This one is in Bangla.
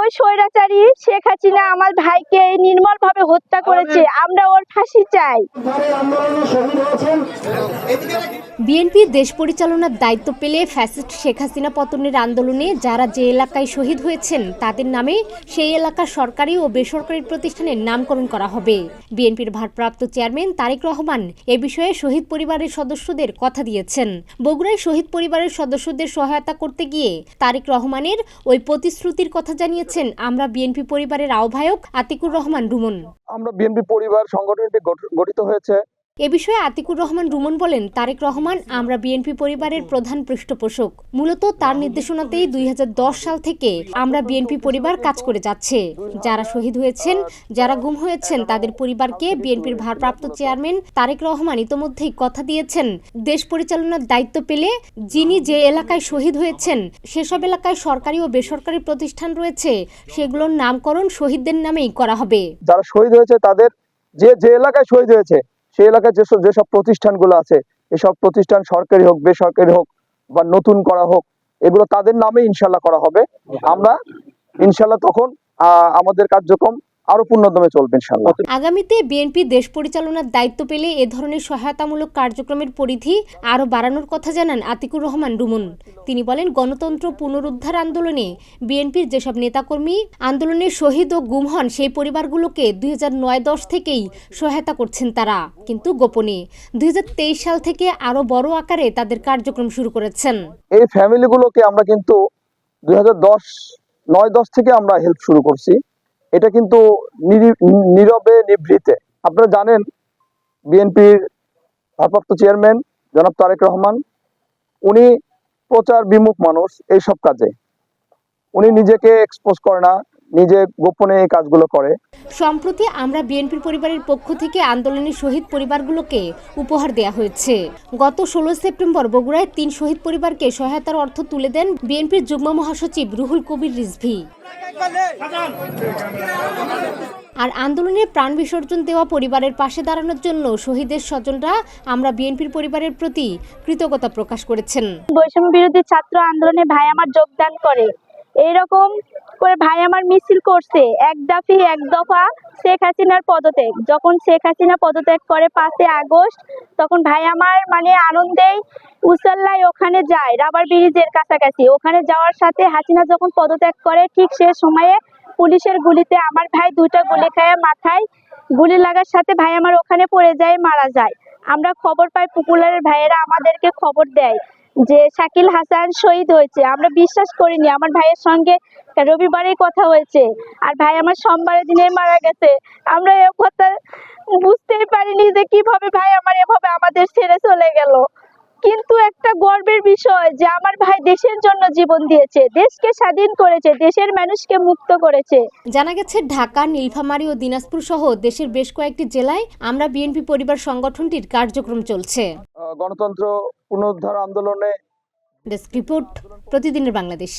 ওই স্বৈরাচারী শেখ হাসিনা আমার ভাইকে নির্মলভাবে হত্যা করেছে, আমরা ওর ফাঁসি চাই। বিএনপি দেশ পরিচালনার দায়িত্ব পেলে ফ্যাসিস্ট শেখ হাসিনা পতনের আন্দোলনে যারা যে এলাকায় শহীদ হয়েছেন তাদের নামে সেই এলাকার সরকারি ও বেসরকারি প্রতিষ্ঠানের নামকরণ করা হবে। বিএনপির ভারপ্রাপ্ত চেয়ারম্যান তারেক রহমান এ বিষয়ে শহীদ পরিবারের সদস্যদের কথা দিয়েছেন। বগুড়ায় শহীদ পরিবারের সদস্যদের সহায়তা করতে গিয়ে তারেক রহমানের ওই প্রতিশ্রুতির কথা জানিয়েছেন আমরা বিএনপি পরিবারের আহ্বায়ক আতিকুর রহমান রুমন। আমরা বিএনপি পরিবার সংগঠনটি গঠিত হয়েছে। এ বিষয়ে আতিকুর রহমান রুমন বলেন, তারেক রহমান আমরা বিএনপি পরিবারের প্রধান পৃষ্ঠপোষক। মূলত তার নির্দেশনাতেই 2010 সাল থেকে আমরা বিএনপি পরিবার কাজ করে যাচ্ছে। যারা শহীদ হয়েছেন, যারা গুম হয়েছেন তাদের পরিবারকে বিএনপির ভারপ্রাপ্ত চেয়ারম্যান তারেক রহমান ইতোমধ্যেই কথা দিয়েছেন দেশ পরিচালনার দায়িত্ব পেলে যিনি যে এলাকায় শহীদ হয়েছেন সেসব এলাকায় সরকারি ও বেসরকারি প্রতিষ্ঠান রয়েছে সেগুলোর নামকরণ শহীদদের নামেই করা হবে। যারা শহীদ হয়েছে তাদের যে এলাকায় শহীদ হয়েছে সেই এলাকায় যেসব প্রতিষ্ঠানগুলো আছে, এসব প্রতিষ্ঠান সরকারি হোক বেসরকারি হোক বা নতুন করা হোক, এগুলো তাদের নামে ইনশাল্লাহ করা হবে। আমরা ইনশাল্লাহ তখন আমাদের কার্যক্রম আরো পূর্ণদমে চলবে ইনশাআল্লাহ। আগামীতে বিএনপি দেশ পরিচালনার দায়িত্ব পেলে এ ধরনের সহায়তামূলক কার্যক্রমের পরিধি আরো বাড়ানোর কথা জানান আতিকুর রহমান রুমন। তিনি বলেন, গণতন্ত্র পুনরুদ্ধার আন্দোলনে বিএনপির যেসব নেতাকর্মী আন্দোলনে শহীদ ও গুম হন সেই পরিবারগুলোকে 2009-10 থেকেই সহায়তা করছেন তারা, কিন্তু গোপনে। 2023 সাল থেকে আরো বড় আকারে তাদের কার্যক্রম শুরু করেছেন। এই ফ্যামিলিগুলোকে আমরা কিন্তু 2009-10 থেকে আমরা হেল্প শুরু করছি। এটা কিন্তু নীরবে নিভৃতে। আপনারা জানেন বিএনপির ভারপ্রাপ্ত চেয়ারম্যান জনাব তারেক রহমান উনি প্রচার বিমুখ মানুষ। এইসব কাজে উনি নিজেকে এক্সপোজ করে না, নিজে গোপনে এই কাজগুলো করে। সম্প্রতি আমরা বিএনপির পরিবারের পক্ষ থেকে আন্দোলনের শহীদ পরিবারগুলোকে উপহার দেয়া হয়েছে। গত 16 সেপ্টেম্বর বগুড়ায় 3 শহীদ পরিবারকে সহায়তার অর্থ তুলে দেন বিএনপির যুগ্ম মহাসচিব রুহুল কবির রিজভী। আর আন্দোলনে প্রাণ বিসর্জন দেওয়া পরিবারের পাশে দাঁড়ানোর জন্য শহীদের স্বজনরা আমরা বিএনপির পরিবারের প্রতি কৃতজ্ঞতা প্রকাশ করেছেন। বৈষম্য বিরোধী ছাত্র আন্দোলনে ভাই আমার যোগদান করে, এইরকম করে ভাই আমার মিছিল করছে এক দফা শেখ হাসিনার পদত্যাগ। যখন শেখ হাসিনা পদত্যাগ করে 5 আগস্ট, তখন ভাই আমার মানে আনন্দেই উসাল্লায় ওখানে যায়, রাবার ব্রিজের কাছাকাছি। ওখানে যাওয়ার সাথে হাসিনা যখন পদত্যাগ করে ঠিক সে সময়ে পুলিশের গুলিতে আমার ভাই 2টা গুলি খেয়ে মাথায় গুলি লাগার সাথে ভাই আমার ওখানে পড়ে যায়, মারা যায়। আমরা খবর পাই, পপুলারের ভাইয়েরা আমাদেরকে খবর দেয় যে শাকিল হাসান শহীদ হয়েছে। আমরা বিশ্বাস করিনি। আমার ভাইয়ের সঙ্গে রবিবারেই কথা হয়েছে, আর ভাই আমার সোমবারের দিনে মারা গেছে। আমরা এ কথা বুঝতেই পারিনি যে কিভাবে ভাই আমার এভাবে আমাদের ছেড়ে চলে গেল। কিন্তু একটা গর্বের বিষয় যে আমার ভাই দেশের জন্য জীবন দিয়েছে, দেশকে স্বাধীন করেছে, দেশের মানুষকে মুক্ত করেছে। জানা গেছে ঢাকা, নীলফামারী ও দিনাজপুর সহ দেশের বেশ কয়েকটি জেলায় আমরা বিএনপি পরিবার সংগঠনটির কার্যক্রম চলছে। গণতন্ত্র পুনরুদ্ধার আন্দোলনে ডেস্ক রিপোর্ট, প্রতিদিনের বাংলাদেশ।